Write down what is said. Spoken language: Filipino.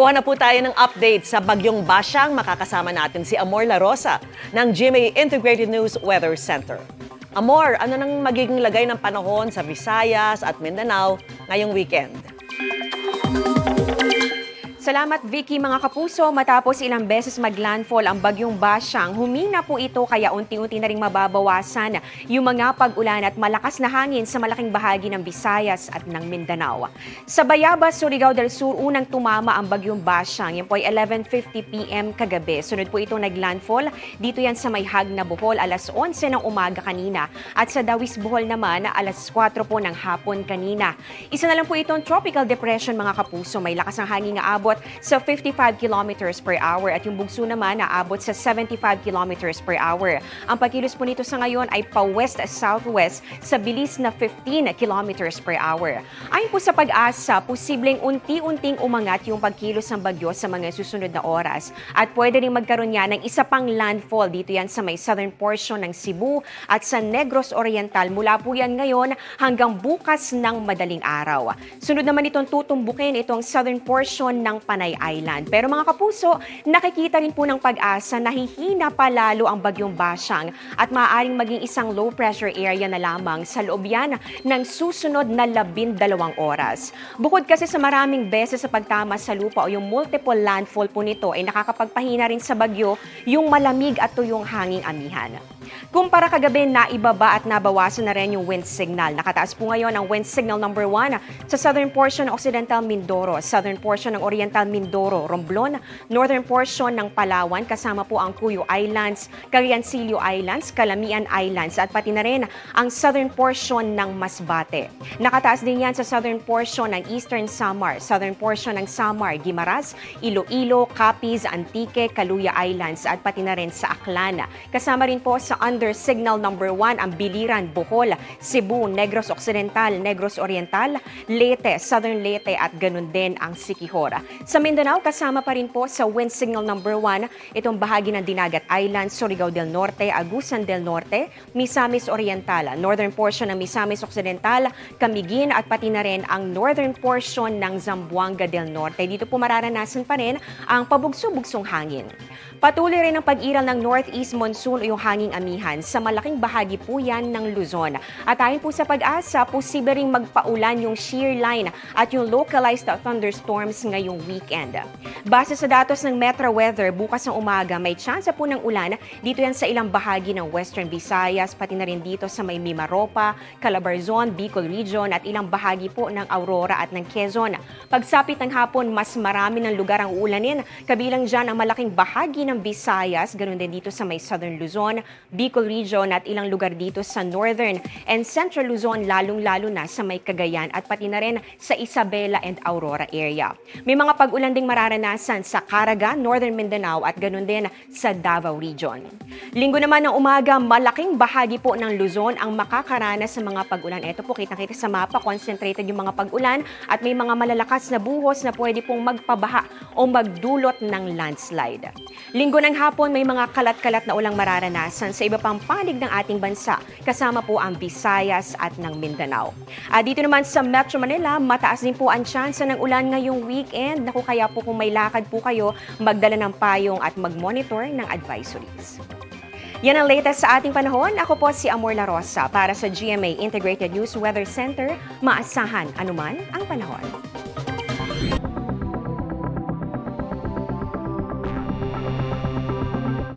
Kuha na po tayo ng update sa Bagyong Basyang. Makakasama natin si Amor La Rosa ng GMA Integrated News Weather Center. Amor, ano nang magiging lagay ng panahon sa Visayas at Mindanao ngayong weekend? Salamat Vicky, mga kapuso. Matapos ilang beses maglandfall ang Bagyong Basyang, humina po ito kaya unti-unti na ring mababawasan yung mga pag-ulan at malakas na hangin sa malaking bahagi ng Visayas at ng Mindanao. Sa Bayabas, Surigao del Sur, unang tumama ang Bagyong Basyang. Yan po ay 11:50 p.m. kagabi. Sunod po ito naglandfall. Dito yan sa may Hagna, Bohol, alas 11 ng umaga kanina. At sa Dawis, Bohol naman, alas 4 po ng hapon kanina. Isa na lang po itong tropical depression, mga kapuso. May lakas ng hangin nga abot sa 55 kilometers per hour at yung bugso naman naabot sa 75 kilometers per hour. Ang pagkilos po nito sa ngayon ay pa-west-southwest sa bilis na 15 kilometers per hour. Ayon po sa pag-asa, posibleng unti-unting umangat yung pagkilos ng bagyo sa mga susunod na oras at pwede rin magkaroon yan ng isa pang landfall dito yan sa may southern portion ng Cebu at sa Negros Oriental. Mula po yan ngayon hanggang bukas ng madaling araw. Sunod naman itong tutumbukin itong southern portion ng Panay Island. Pero mga kapuso, nakikita rin po ng pag-asa na hihina pa lalo ang Bagyong Basyang at maaaring maging isang low pressure area na lamang sa loob yan ng susunod na 12 oras. Bukod kasi sa maraming beses sa pagtama sa lupa o yung multiple landfall po nito ay nakakapagpahina rin sa bagyo yung malamig at tuyong hanging amihan. Kumpara kagabi, naibaba at nabawasan na rin yung wind signal. Nakataas po ngayon ang wind signal number 1 sa southern portion ng Occidental Mindoro, southern portion ng Oriental Mindoro, Romblon, northern portion ng Palawan, kasama po ang Cuyo Islands, Cagayancillo Islands, Calamian Islands, at pati na rin ang southern portion ng Masbate. Nakataas din yan sa southern portion ng Eastern Samar, southern portion ng Samar, Guimaras, Iloilo, Capiz, Antique, Caluya Islands, at pati na rin sa Aklan. Kasama rin po sa under signal number 1 ang Biliran, Bohol, Cebu, Negros Occidental, Negros Oriental, Leyte, Southern Leyte at ganun din ang Siquijor. Sa Mindanao, kasama pa rin po sa wind signal number 1 itong bahagi ng Dinagat Islands, Surigao del Norte, Agusan del Norte, Misamis Oriental, northern portion ng Misamis Occidental, Camiguin at pati na rin ang northern portion ng Zamboanga del Norte. Dito po mararanasan pa rin ang pabugso-bugsong hangin. Patuloy rin ang pag-iral ng northeast monsoon o yung hanging amihan sa malaking bahagi po yan ng Luzon. At ayon po sa pag-asa, posible ring magpaulan yung shear line at yung localized thunderstorms ngayong weekend. Base sa datos ng Metro Weather, bukas ng umaga may tsansa po ng ulan dito yan sa ilang bahagi ng Western Visayas, pati na rin dito sa may Mimaropa, Calabarzon, Bicol Region at ilang bahagi po ng Aurora at ng Quezon. Pagsapit ng hapon, mas marami ng lugar ang uulanin, kabilang dyan ang malaking bahagi ng Visayas, ganoon din dito sa may Southern Luzon, Bicol Region at ilang lugar dito sa Northern and Central Luzon, lalong-lalo na sa may Cagayan at pati na rin sa Isabela and Aurora area. May mga pag-ulan ding mararanasan sa Caraga, Northern Mindanao at ganoon din sa Davao Region. Linggo naman ng umaga, malaking bahagi po ng Luzon ang makakaranas sa mga pag-ulan. Ito po, kitang-kita sa mapa, concentrated yung mga pag-ulan at may mga malalakas na buhos na pwede pong magpabaha o magdulot ng landslide. Linggo ng hapon, may mga kalat-kalat na ulang mararanasan sa iba pang panig ng ating bansa, kasama po ang Visayas at ng Mindanao. Dito naman sa Metro Manila, mataas din po ang tsansa ng ulan ngayong weekend. Naku, kaya po kung may lakad po kayo, magdala ng payong at mag-monitor ng advisories. Yan ang latest sa ating panahon. Ako po si Amor La Rosa para sa GMA Integrated News Weather Center. Maasahan anuman ang panahon.